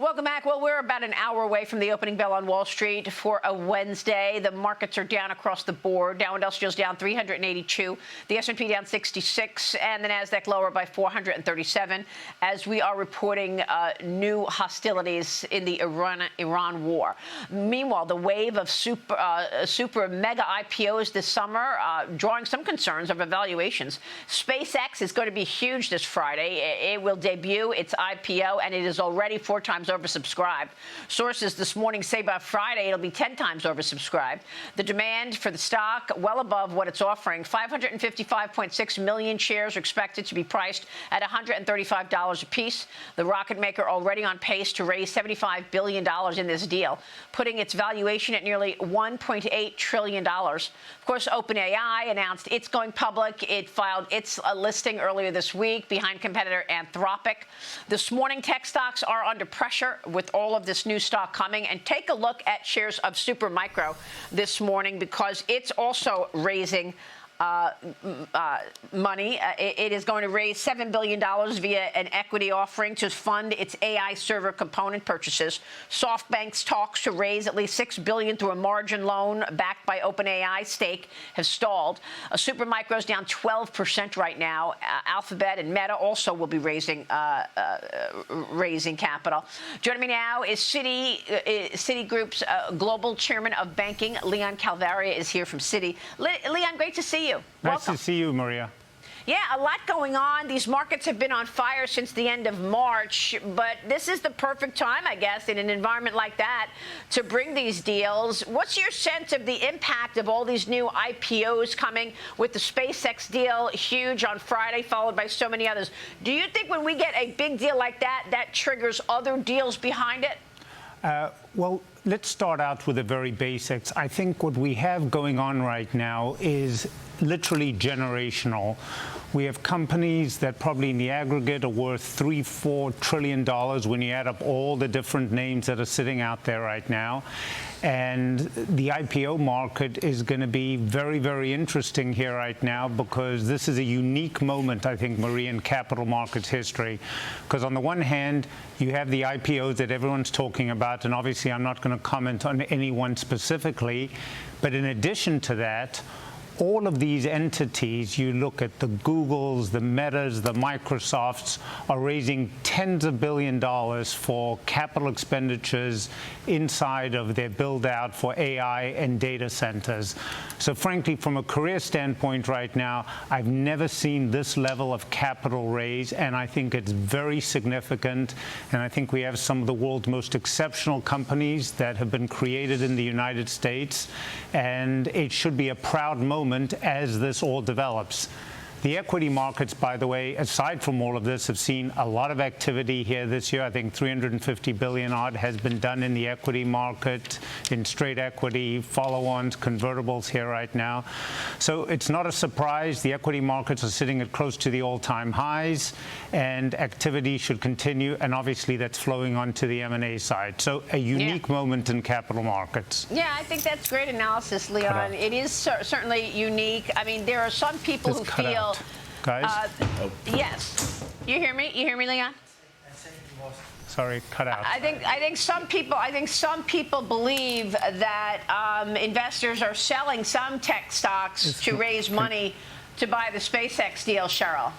Welcome back. Well, we're about an hour away from the opening bell on Wall Street for a Wednesday. The markets are down across the board. Dow Industrial's down 382, the S&P down 66, and the Nasdaq lower by 437 as we are reporting new hostilities in the Iran war. Meanwhile, the wave of super mega IPOs this summer drawing some concerns over valuations. SpaceX is going to be huge this Friday. It will debut its IPO, and it is already 4 times oversubscribed. Sources this morning say by Friday it'll be 10 times oversubscribed. The demand for the stock well above what it's offering. 555.6 million shares are expected to be priced at $135 apiece. The rocket maker already on pace to raise $75 billion in this deal, putting its valuation at nearly $1.8 trillion. Of course, OpenAI announced it's going public. It filed its listing earlier this week behind competitor Anthropic. This morning, tech stocks are under pressure with all of this new stock coming. And take a look at shares of Supermicro this morning because it's also raising money. It is going to raise $7 billion via an equity offering to fund its AI server component purchases. SoftBank's talks to raise at least $6 billion through a margin loan backed by OpenAI stake have stalled. Supermicro's down 12% right now. Alphabet and Meta also will be raising capital. Joining me now is Citigroup's global chairman of banking, Leon Kalvaria, is here from Citi. Leon, great to see you. Nice to see you, Maria. Yeah, a lot going on. These markets have been on fire since the end of March, but this is the perfect time, I guess, in an environment like that to bring these deals. What's your sense of the impact of all these new IPOs coming with the SpaceX deal, huge on Friday, followed by so many others? Do you think when we get a big deal like that, that triggers other deals behind it? Well, let's start out with the very basics. I think what we have going on right now is literally generational. We have companies that probably in the aggregate are worth $3-4 trillion when you add up all the different names that are sitting out there right now. And the IPO market is going to be very, very interesting here right now because this is a unique moment, I think, Maria, in capital markets history. Because on the one hand, you have the IPOs that everyone's talking about, and obviously I'm not going to comment on any one specifically. But in addition to that, all of these entities, you look at the Googles, the Metas, the Microsofts, are raising tens of billions of dollars for capital expenditures inside of their build-out for AI and data centers. So frankly, from a career standpoint right now, I've never seen this level of capital raise, and I think it's very significant. And I think we have some of the world's most exceptional companies that have been created in the United States, and it should be a proud moment as this all develops. The equity markets, by the way, aside from all of this, have seen a lot of activity here this year. I think 350 billion odd has been done in the equity market, in straight equity, follow-ons, convertibles here right now. So it's not a surprise. The equity markets are sitting at close to the all-time highs, and activity should continue. And obviously, that's flowing onto the M&A side. So a unique moment in capital markets. Yeah, I think that's great analysis, Leon. It is certainly unique. I mean, there are some people who feel. Guys? Yes. You hear me? You hear me, Leon? Sorry, cut out. I think some people believe that investors are selling some tech stocks to raise money to buy the SpaceX deal, Cheryl.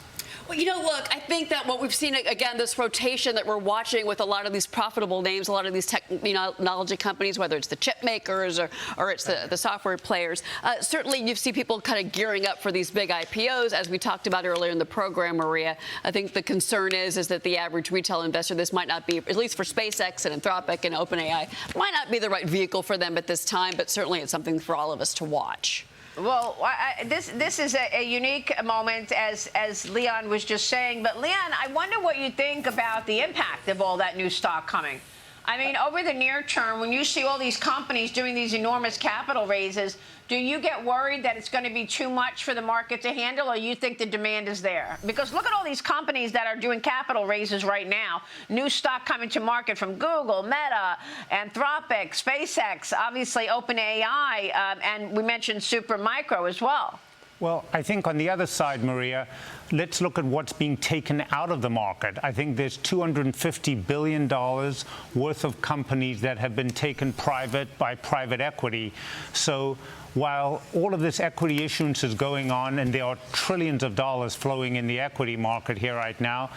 Well, you know, look, I think that what we've seen, again, this rotation that we're watching with a lot of these profitable names, a lot of these technology companies, whether it's the chip makers or it's the software players, certainly you see people kind of gearing up for these big IPOs. As we talked about earlier in the program, Maria, I think the concern is that the average retail investor, this might not be, at least for SpaceX and Anthropic and OpenAI, might not be the right vehicle for them at this time, but certainly it's something for all of us to watch. Well, this is a unique moment, as Leon was just saying. But, Leon, I wonder what you think about the impact of all that new stock coming. I mean, over the near term, when you see all these companies doing these enormous capital raises, do you get worried that it's going to be too much for the market to handle, or you think the demand is there? Because look at all these companies that are doing capital raises right now. New stock coming to market from Google, Meta, Anthropic, SpaceX, obviously OpenAI, and we mentioned Supermicro as well. Well, I think on the other side, Maria, let's look at what's being taken out of the market. I think there's $250 billion worth of companies that have been taken private by private equity. So while all of this equity issuance is going on, and there are trillions of dollars flowing in the equity market here right now,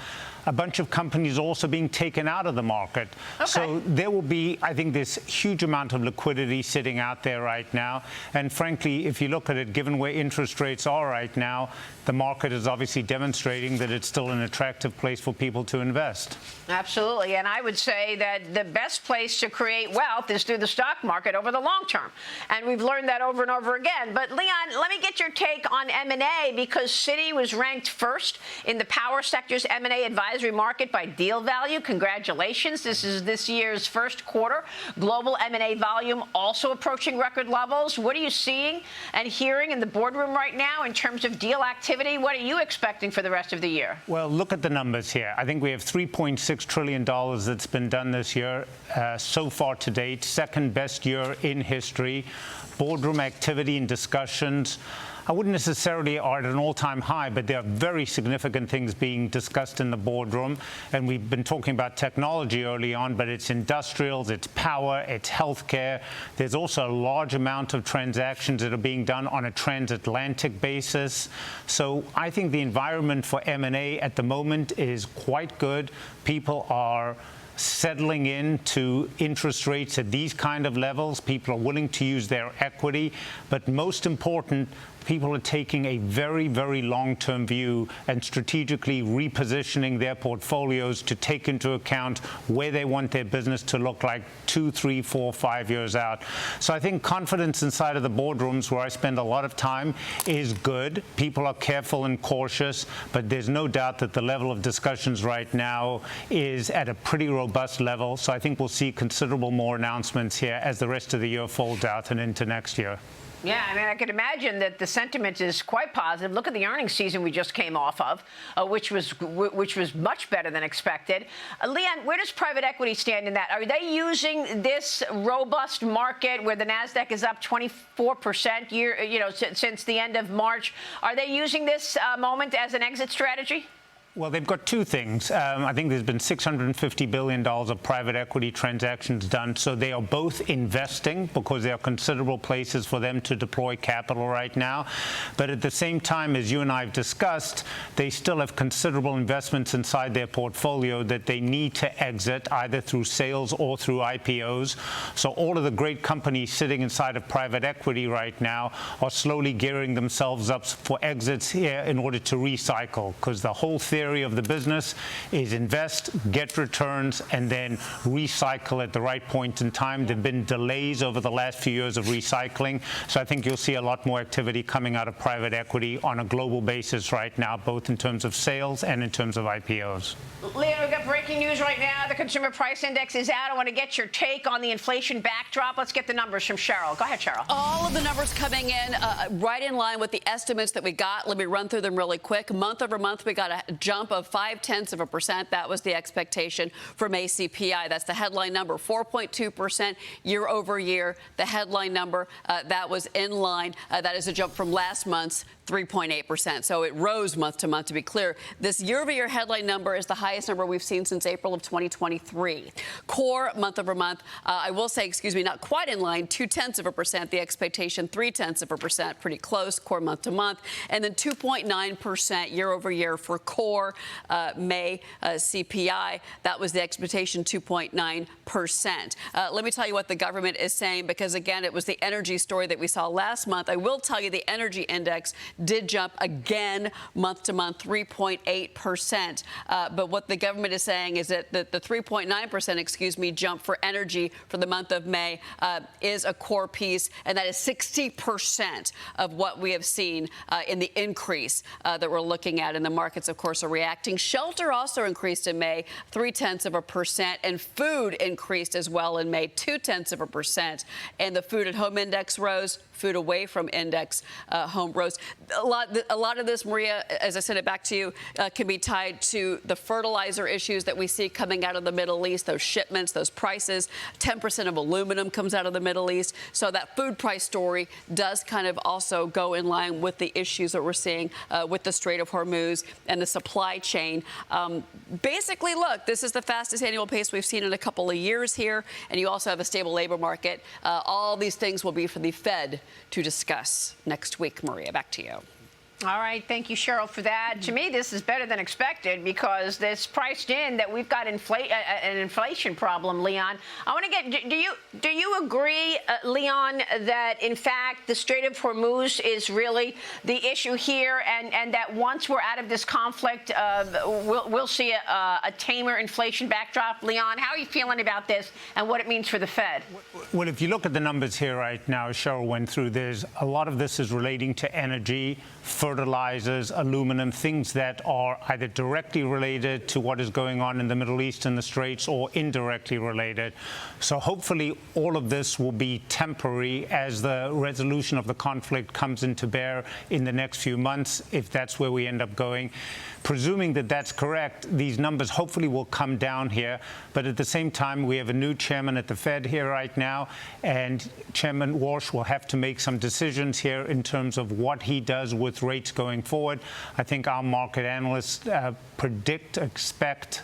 a bunch of companies also being taken out of the market. Okay. So there will be, I think, this huge amount of liquidity sitting out there right now. And frankly, if you look at it, given where interest rates are right now, the market is obviously demonstrating that it's still an attractive place for people to invest. Absolutely. And I would say that the best place to create wealth is through the stock market over the long term. And we've learned that over and over again. But Leon, let me get your take on M&A, because Citi was ranked first in the power sector's M&A advisory market by deal value. Congratulations. This is this year's first quarter. Global M&A volume also approaching record levels. What are you seeing and hearing in the boardroom right now in terms of deal activity? What are you expecting for the rest of the year? Well, look at the numbers here. I think we have $3.6 trillion that's been done this year so far to date, second best year in history. Boardroom activity and discussions, I wouldn't necessarily are at an all-time high, but there are very significant things being discussed in the boardroom. And we've been talking about technology early on, but it's industrials, it's power, it's healthcare. There's also a large amount of transactions that are being done on a transatlantic basis. So I think the environment for M&A at the moment is quite good. People are settling into interest rates at these kind of levels. People are willing to use their equity. But most important, people are taking a very, very long-term view and strategically repositioning their portfolios to take into account where they want their business to look like 2, 3, 4, 5 years out. So I think confidence inside of the boardrooms, where I spend a lot of time, is good. People are careful and cautious, but there's no doubt that the level of discussions right now is at a pretty robust level. So I think we'll see considerable more announcements here as the rest of the year folds out and into next year. Yeah, I mean, I could imagine that the sentiment is quite positive. Look at the earnings season we just came off of, which was much better than expected. Leon, where does private equity stand in that? Are they using this robust market where the Nasdaq is up 24% since the end of March? Are they using this moment as an exit strategy? Well, they've got two things. I think there's been $650 billion of private equity transactions done. So they are both investing because there are considerable places for them to deploy capital right now. But at the same time, as you and I have discussed, they still have considerable investments inside their portfolio that they need to exit either through sales or through IPOs. So all of the great companies sitting inside of private equity right now are slowly gearing themselves up for exits here in order to recycle, because the whole theory of the business is invest, get returns, and then recycle at the right point in time. There have been delays over the last few years of recycling, so I think you'll see a lot more activity coming out of private equity on a global basis right now, both in terms of sales and in terms of IPOs. Leon, we've got breaking news right now. The Consumer Price Index is out. I want to get your take on the inflation backdrop. Let's get the numbers from Cheryl. Go ahead, Cheryl. All of the numbers coming in right in line with the estimates that we got. Let me run through them really quick. Month over month, we got a jump of 0.5%. That was the expectation from ACPI. That's the headline number, 4.2% year over year. The headline number that was in line. That is a jump from last month's 3.8%. So it rose month to month, to be clear. This year-over-year headline number is the highest number we've seen since April of 2023. Core month over month, I will say, not quite in line, 0.2%. The expectation, 0.3%, pretty close, core month to month. And then 2.9% year over year for core May CPI. That was the expectation, 2.9%. Let me tell you what the government is saying, because, again, it was the energy story that we saw last month. I will tell you the energy index did jump again month to month, 3.8%. But what the government is saying is that the 3.9%, jump for energy for the month of May is a core piece, and that is 60% of what we have seen in the increase that we're looking at. And the markets, of course, are reacting. Shelter also increased in May, 0.3%, and food increased as well in May, 0.2%. And the food at home index rose. Food away from index home rose. a lot of this, Maria, as I send it back to you, can be tied to the fertilizer issues that we see coming out of the Middle East, those shipments, those prices. 10% of aluminum comes out of the Middle East. So that food price story does kind of also go in line with the issues that we're seeing with the Strait of Hormuz and the supply chain. Basically, look, this is the fastest annual pace we've seen in a couple of years here, and you also have a stable labor market. All these things will be for the Fed to discuss next week. Maria, back to you. All right. Thank you, Cheryl, for that. To me, this is better than expected because this priced in that we've got an inflation problem, Leon. I want to get, do you agree, Leon, that, in fact, the Strait of Hormuz is really the issue here and that once we're out of this conflict, we'll see a tamer inflation backdrop? Leon, how are you feeling about this and what it means for the Fed? Well, if you look at the numbers here right now, Cheryl went through, there's a lot of this is relating to energy, fertilizers, aluminum, things that are either directly related to what is going on in the Middle East and the Straits or indirectly related. So hopefully all of this will be temporary as the resolution of the conflict comes into bear in the next few months, if that's where we end up going. Presuming that that's correct, these numbers hopefully will come down here. But at the same time, we have a new chairman at the Fed here right now, and Chairman Walsh will have to make some decisions here in terms of what he does with rates going forward. I think our market analysts expect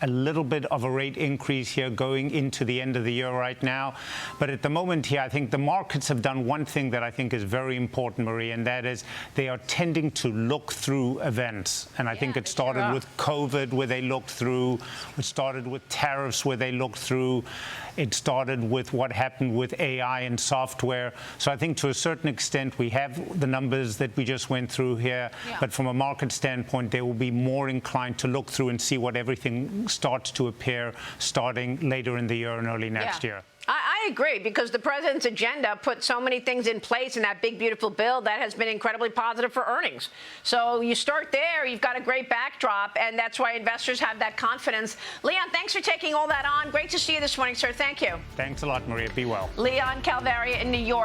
a little bit of a rate increase here going into the end of the year right now. But at the moment here, I think the markets have done one thing that I think is very important, Marie, and that is they are tending to look through events. And I think it started with COVID, where they looked through. It started with tariffs, where they looked through. It started with what happened with AI and software. So I think to a certain extent, we have the numbers that we just went through here. But from a market standpoint, they will be more inclined to look through and see what everything starts to appear starting later in the year and early next year. I agree, because the president's agenda put so many things in place in that big, beautiful bill that has been incredibly positive for earnings. So you start there, you've got a great backdrop, and that's why investors have that confidence. Leon, thanks for taking all that on. Great to see you this morning, sir. Thank you. Thanks a lot, Maria. Be well. Leon Kalvaria in New York.